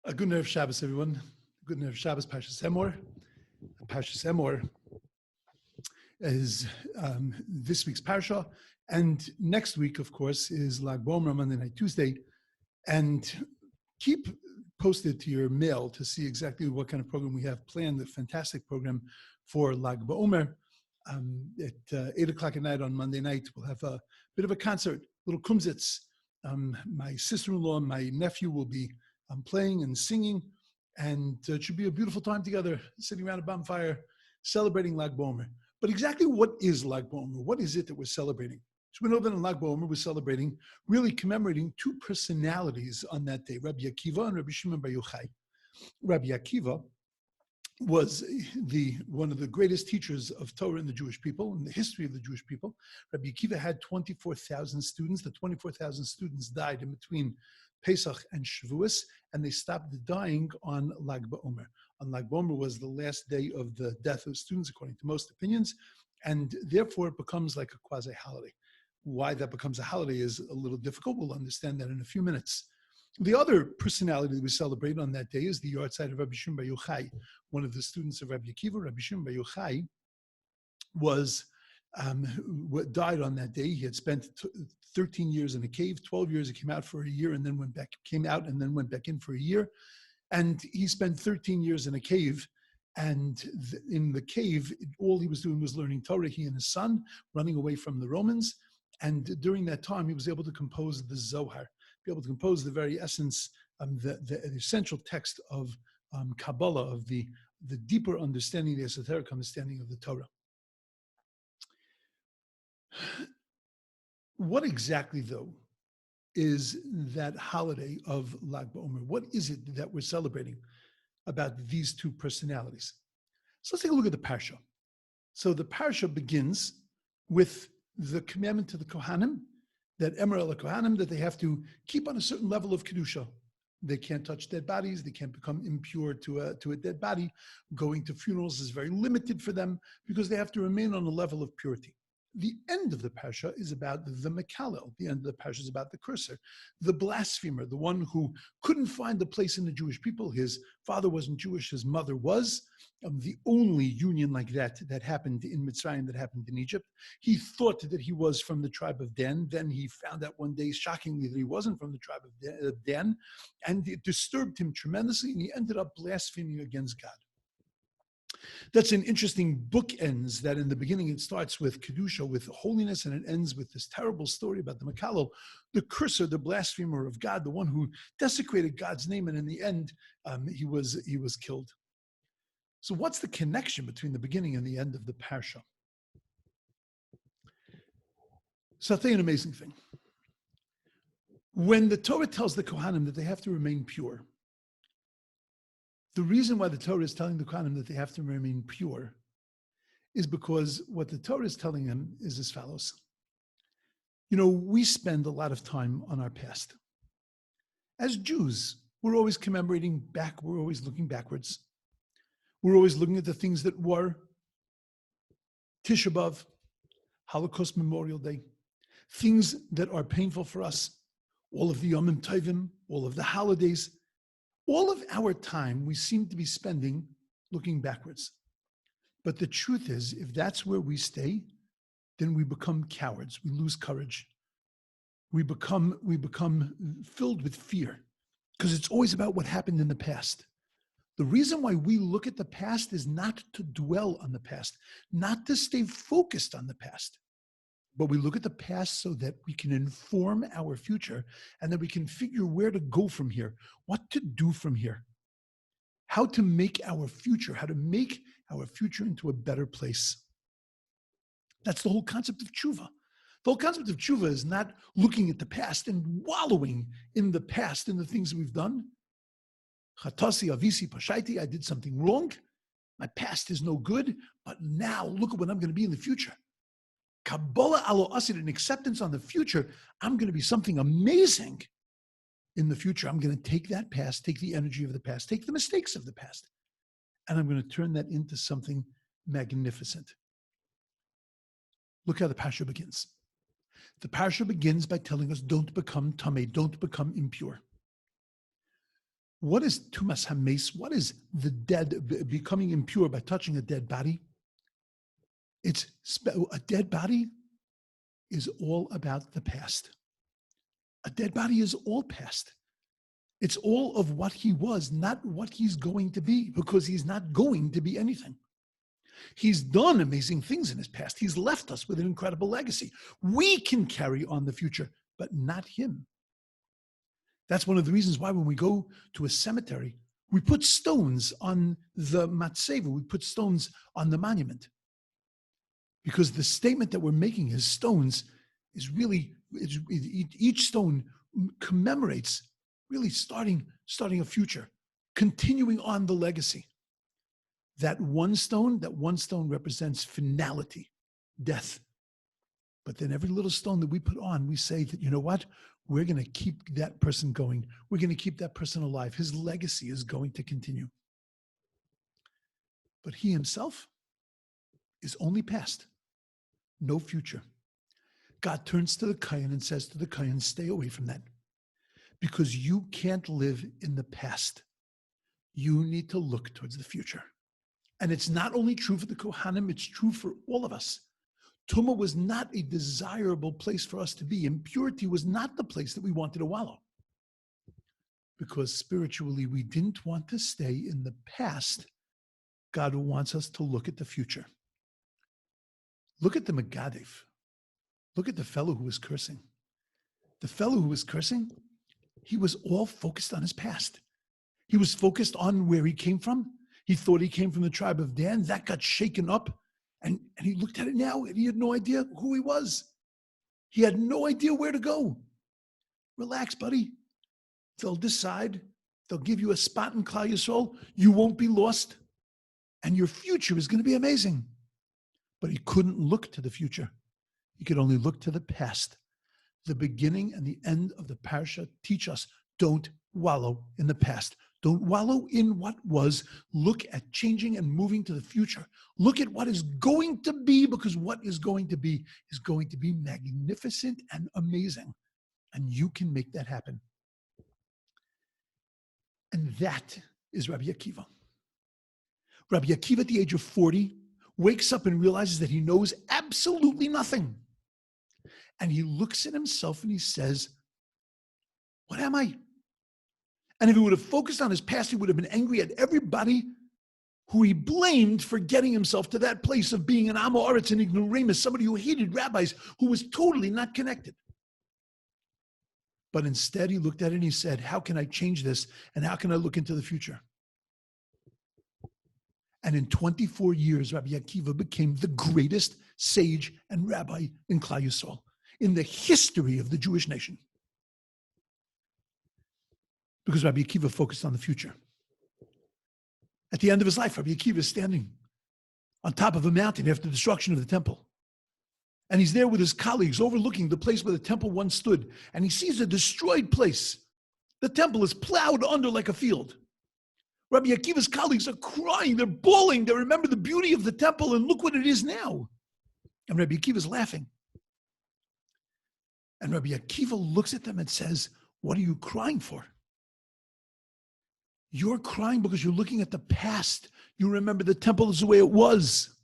A good night of Shabbos, everyone. Good night of Shabbos, Parshas Emor. Parshas Emor is this week's parsha, and next week, of course, is Lag BaOmer, Monday night, Tuesday. And keep posted to your mail to see exactly what kind of program we have planned. A fantastic program for Lag BaOmer. At 8 o'clock at night on Monday night, we'll have a bit of a concert, little kumzitz. My sister-in-law and my nephew will be playing and singing, and it should be a beautiful time together, sitting around a bonfire, celebrating Lag BaOmer. But exactly what is Lag BaOmer? What is it that we're celebrating? So we know that in Lag BaOmer we're celebrating, really commemorating two personalities on that day, Rabbi Akiva and Rabbi Shimon Bar Yochai. Rabbi Akiva was one of the greatest teachers of Torah in the Jewish people, in the history of the Jewish people. Rabbi Akiva had 24,000 students. The 24,000 students died in between Pesach and Shavuos, and they stopped dying on Lag BaOmer. On Lag BaOmer was the last day of the death of students, according to most opinions, and therefore it becomes like a quasi-holiday. Why that becomes a holiday is a little difficult. We'll understand that in a few minutes. The other personality that we celebrate on that day is the yahrzeit of Rabbi Shimon Bar Yochai, one of the students of Rabbi Akiva. Rabbi Shimon Bar Yochai died on that day. He had spent 13 years in a cave, 12 years. He came out for a year and then came out and then went back in for a year. And he spent 13 years in a cave. And in the cave, all he was doing was learning Torah, he and his son, running away from the Romans. And during that time, he was able to compose the Zohar, be able to compose the very essence, the essential text of Kabbalah, of the deeper understanding, the esoteric understanding of the Torah. What exactly, though, is that holiday of Lag BaOmer? What is it that we're celebrating about these two personalities? So let's take a look at the parsha. So the parsha begins with the commandment to the Kohanim, that Emor el Kohanim, that they have to keep on a certain level of kedusha. They can't touch dead bodies. They can't become impure to a dead body. Going to funerals is very limited for them because they have to remain on a level of purity. The end of the parsha is about the Mekalel. The end of the parsha is about the cursor, the blasphemer, the one who couldn't find a place in the Jewish people. His father wasn't Jewish, his mother was. The only union like that happened in Mitzrayim, that happened in Egypt. He thought that he was from the tribe of Dan. Then he found out one day, shockingly, that he wasn't from the tribe of Dan. And it disturbed him tremendously, and he ended up blaspheming against God. That's an interesting bookends, that in the beginning it starts with Kedusha, with holiness, and it ends with this terrible story about the Mekalel, the cursor, the blasphemer of God, the one who desecrated God's name, and in the end, he was killed. So what's the connection between the beginning and the end of the parsha? So I'll tell you an amazing thing. When the Torah tells the Kohanim that they have to remain pure, the reason why the Torah is telling the Kohanim that they have to remain pure is because what the Torah is telling them is as follows. You know, we spend a lot of time on our past. As Jews, we're always commemorating back, we're always looking backwards. We're always looking at the things that were, Tisha B'Av, Holocaust Memorial Day, things that are painful for us, all of the Yomim Tovim, all of the holidays. All of our time we seem to be spending looking backwards. But the truth is, if that's where we stay, then we become cowards. We lose courage. We become filled with fear because it's always about what happened in the past. The reason why we look at the past is not to dwell on the past, not to stay focused on the past. But we look at the past so that we can inform our future and that we can figure where to go from here, what to do from here, how to make our future into a better place. That's the whole concept of tshuva. The whole concept of tshuva is not looking at the past and wallowing in the past, in the things that we've done. Chatasi, avisi, pashaiti, I did something wrong. My past is no good, but now look at what I'm going to be in the future. Kabbalah alo asid, an acceptance on the future. I'm going to be something amazing in the future. I'm going to take that past, take the energy of the past, take the mistakes of the past, and I'm going to turn that into something magnificent. Look how the parsha begins. The parsha begins by telling us, don't become tamei, don't become impure. What is tumas hames? What is the dead becoming impure by touching a dead body? It's a dead body is all about the past. A dead body is all past. It's all of what he was, not what he's going to be, because he's not going to be anything. He's done amazing things in his past. He's left us with an incredible legacy. We can carry on the future, but not him. That's one of the reasons why when we go to a cemetery, we put stones on the matzeva, we put stones on the monument. Because the statement that we're making as stones is really, each stone commemorates really starting a future, continuing on the legacy. That one stone represents finality, death. But then every little stone that we put on, we say that, you know what? We're going to keep that person going. We're going to keep that person alive. His legacy is going to continue. But he himself is only past, no future. God turns to the Kohen and says to the Kohen, stay away from that. Because you can't live in the past. You need to look towards the future. And it's not only true for the Kohanim, it's true for all of us. Tumah was not a desirable place for us to be. Impurity was not the place that we wanted to wallow. Because spiritually, we didn't want to stay in the past. God wants us to look at the future. Look at the Megadev. Look at the fellow who was cursing. The fellow who was cursing, he was all focused on his past. He was focused on where he came from. He thought he came from the tribe of Dan. That got shaken up. And he looked at it now and he had no idea who he was. He had no idea where to go. Relax, buddy. They'll decide. They'll give you a spot in Klal Yisrael. You won't be lost. And your future is going to be amazing. But he couldn't look to the future. He could only look to the past. The beginning and the end of the parsha teach us, don't wallow in the past. Don't wallow in what was. Look at changing and moving to the future. Look at what is going to be, because what is going to be magnificent and amazing. And you can make that happen. And that is Rabbi Akiva. Rabbi Akiva at the age of 40 wakes up and realizes that he knows absolutely nothing. And he looks at himself and he says, what am I? And if he would have focused on his past, he would have been angry at everybody who he blamed for getting himself to that place of being an Emor, an ignoramus, somebody who hated rabbis, who was totally not connected. But instead, he looked at it and he said, how can I change this? And how can I look into the future? And in 24 years, Rabbi Akiva became the greatest sage and rabbi in Klal Yisrael, in the history of the Jewish nation. Because Rabbi Akiva focused on the future. At the end of his life, Rabbi Akiva is standing on top of a mountain after the destruction of the temple. And he's there with his colleagues overlooking the place where the temple once stood. And he sees a destroyed place. The temple is plowed under like a field. Rabbi Akiva's colleagues are crying, they're bawling, they remember the beauty of the temple and look what it is now. And Rabbi Akiva's laughing. And Rabbi Akiva looks at them and says, what are you crying for? You're crying because you're looking at the past. You remember the temple is the way it was.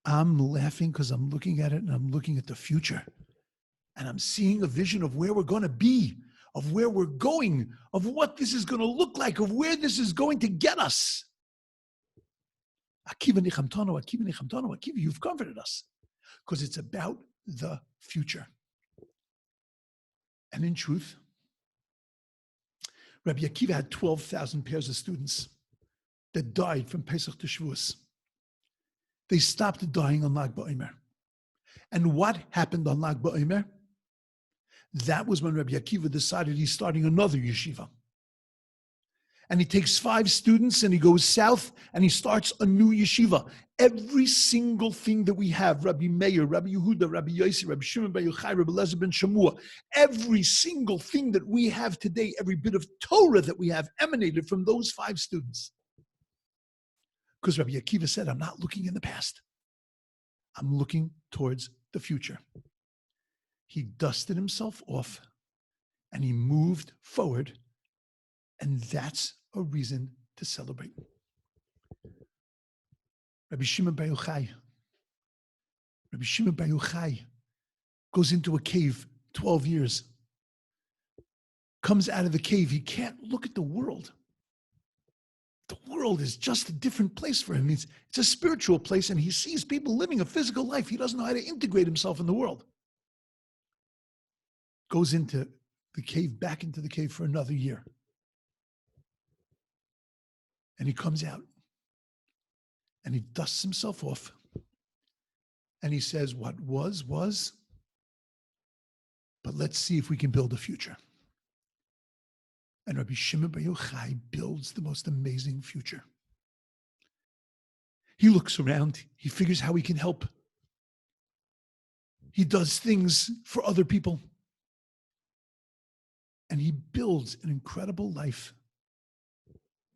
I'm laughing because I'm looking at it and I'm looking at the future. And I'm seeing a vision of where we're going to be, of where we're going, of what this is going to look like, of where this is going to get us. Akiva nichamtanu, Akiva nichamtanu, Akiva, you've comforted us. Because it's about the future. And in truth, Rabbi Akiva had 12,000 pairs of students that died from Pesach to Shavuos. They stopped dying on Lag BaOmer. And what happened on Lag BaOmer? That was when Rabbi Akiva decided he's starting another yeshiva. And he takes 5 students and he goes south and he starts a new yeshiva. Every single thing that we have, Rabbi Meir, Rabbi Yehuda, Rabbi Yossi, Rabbi Shimon ben Yochai, Rabbi Elazar ben Shamua, every single thing that we have today, every bit of Torah that we have emanated from those 5 students. Because Rabbi Akiva said, I'm not looking in the past. I'm looking towards the future. He dusted himself off and he moved forward And that's a reason to celebrate. Rabbi Shimon Bar Yochai goes into a cave 12 years, comes out of the cave. He can't look at the world. The world is just a different place for him. It's a spiritual place, and he sees people living a physical life. He doesn't know how to integrate himself in the world. Goes into the cave, back into the cave for another year. And he comes out, and he dusts himself off, and he says, what was, but let's see if we can build a future. And Rabbi Shimon Bar Yochai builds the most amazing future. He looks around. He figures how he can help. He does things for other people. And he builds an incredible life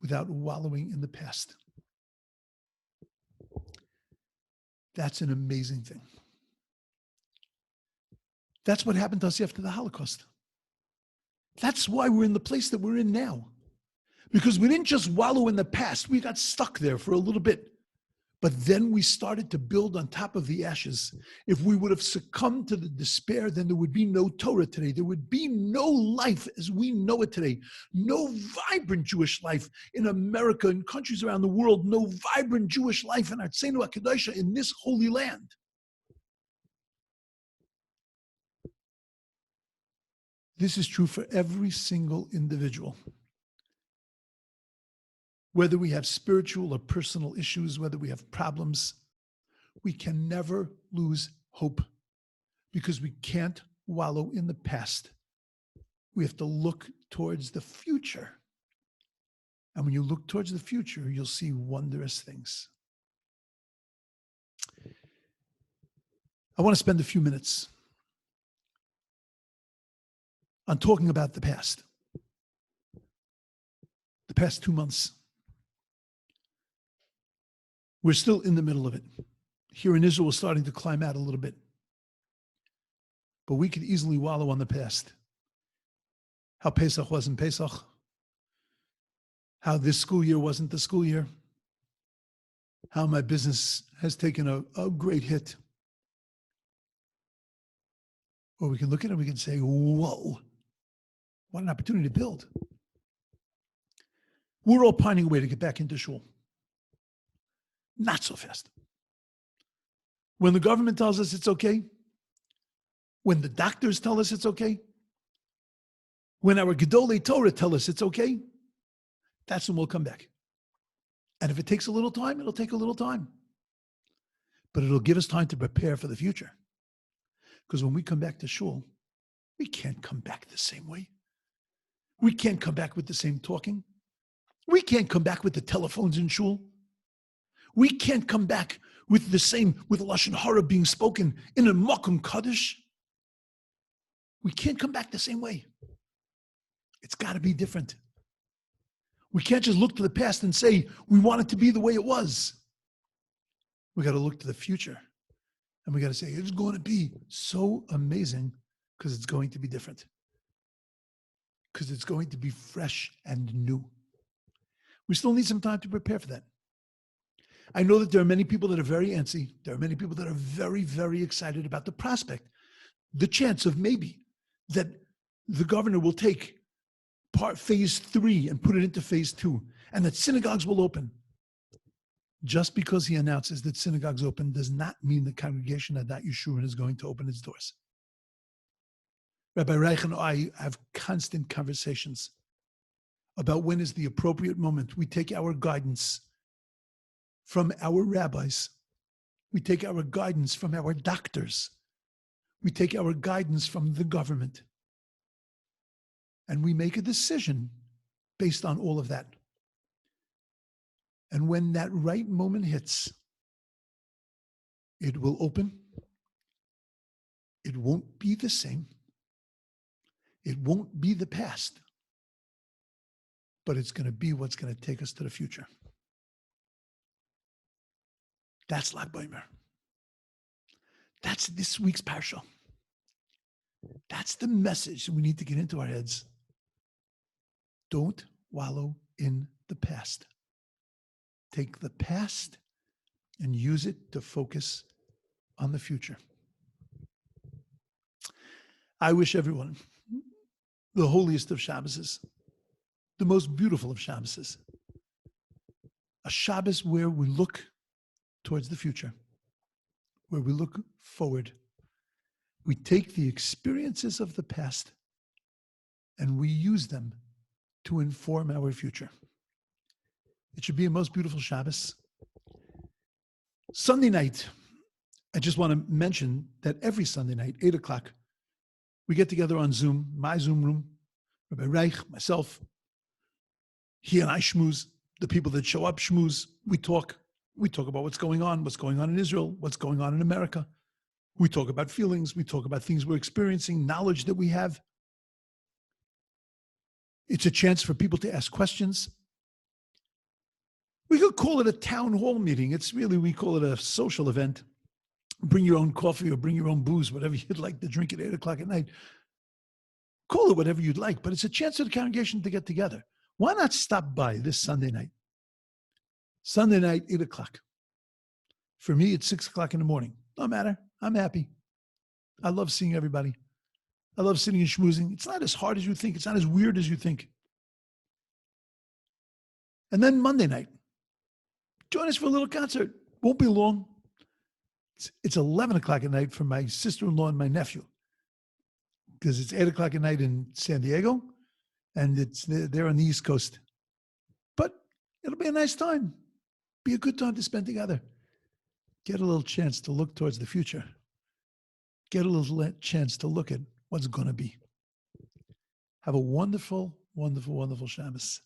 without wallowing in the past. That's an amazing thing. That's what happened to us after the Holocaust. That's why we're in the place that we're in now. Because we didn't just wallow in the past. We got stuck there for a little bit. But then we started to build on top of the ashes. If we would have succumbed to the despair, then there would be no Torah today. There would be no life as we know it today. No vibrant Jewish life in America and countries around the world. No vibrant Jewish life in Artseinu HaKadosh in this holy land. This is true for every single individual. Whether we have spiritual or personal issues, whether we have problems, we can never lose hope because we can't wallow in the past. We have to look towards the future. And when you look towards the future, you'll see wondrous things. I want to spend a few minutes on talking about the past. The past 2 months. We're still in the middle of it. Here in Israel, we're starting to climb out a little bit. But we could easily wallow on the past. How Pesach wasn't Pesach. How this school year wasn't the school year. How my business has taken a great hit. Or we can look at it and we can say, whoa, what an opportunity to build. We're all pining away to get back into shul. Not so fast. When the government tells us it's okay, when the doctors tell us it's okay, when our Gedolei Torah tell us it's okay, that's when we'll come back. And if it takes a little time, it'll take a little time. But it'll give us time to prepare for the future. Because when we come back to shul, we can't come back the same way. We can't come back with the same talking. We can't come back with the telephones in shul. We can't come back with the same, with Lashon Hara being spoken in a Makom Kaddish. We can't come back the same way. It's got to be different. We can't just look to the past and say, we want it to be the way it was. We got to look to the future. And we got to say, it's going to be so amazing because it's going to be different. Because it's going to be fresh and new. We still need some time to prepare for that. I know that there are many people that are very antsy. There are many people that are very, very excited about the prospect, the chance of maybe that the governor will take phase 3 and put it into phase 2, and that synagogues will open. Just because he announces that synagogues open does not mean the congregation at that Yeshurun is going to open its doors. Rabbi Reich and I have constant conversations about when is the appropriate moment. We take our guidance from our rabbis. We take our guidance from our doctors. We take our guidance from the government. And we make a decision based on all of that. And when that right moment hits, it will open. It won't be the same. It won't be the past. But it's going to be what's going to take us to the future. That's Lag B'Omer. That's this week's parsha. That's the message we need to get into our heads. Don't wallow in the past. Take the past and use it to focus on the future. I wish everyone the holiest of Shabbos, the most beautiful of Shabbos, a Shabbos where we look towards the future, where we look forward. We take the experiences of the past and we use them to inform our future. It should be a most beautiful Shabbos. Sunday night, I just want to mention that every Sunday night, 8 o'clock, we get together on Zoom, my Zoom room, Rabbi Reich, myself. He and I schmooze. The people that show up schmooze. We talk. We talk about what's going on in Israel, what's going on in America. We talk about feelings. We talk about things we're experiencing, knowledge that we have. It's a chance for people to ask questions. We could call it a town hall meeting. It's really, we call it a social event. Bring your own coffee or bring your own booze, whatever you'd like to drink at 8 o'clock at night. Call it whatever you'd like, but it's a chance for the congregation to get together. Why not stop by this Sunday night? Sunday night, 8 o'clock. For me, it's 6 o'clock in the morning. No matter. I'm happy. I love seeing everybody. I love sitting and schmoozing. It's not as hard as you think. It's not as weird as you think. And then Monday night, join us for a little concert. Won't be long. It's 11 o'clock at night for my sister-in-law and my nephew, because it's 8 o'clock at night in San Diego, and they're on the East Coast. But it'll be a nice time. Be a good time to spend together. Get a little chance to look towards the future. Get a little chance to look at what's going to be. Have a wonderful, wonderful, wonderful Shabbos.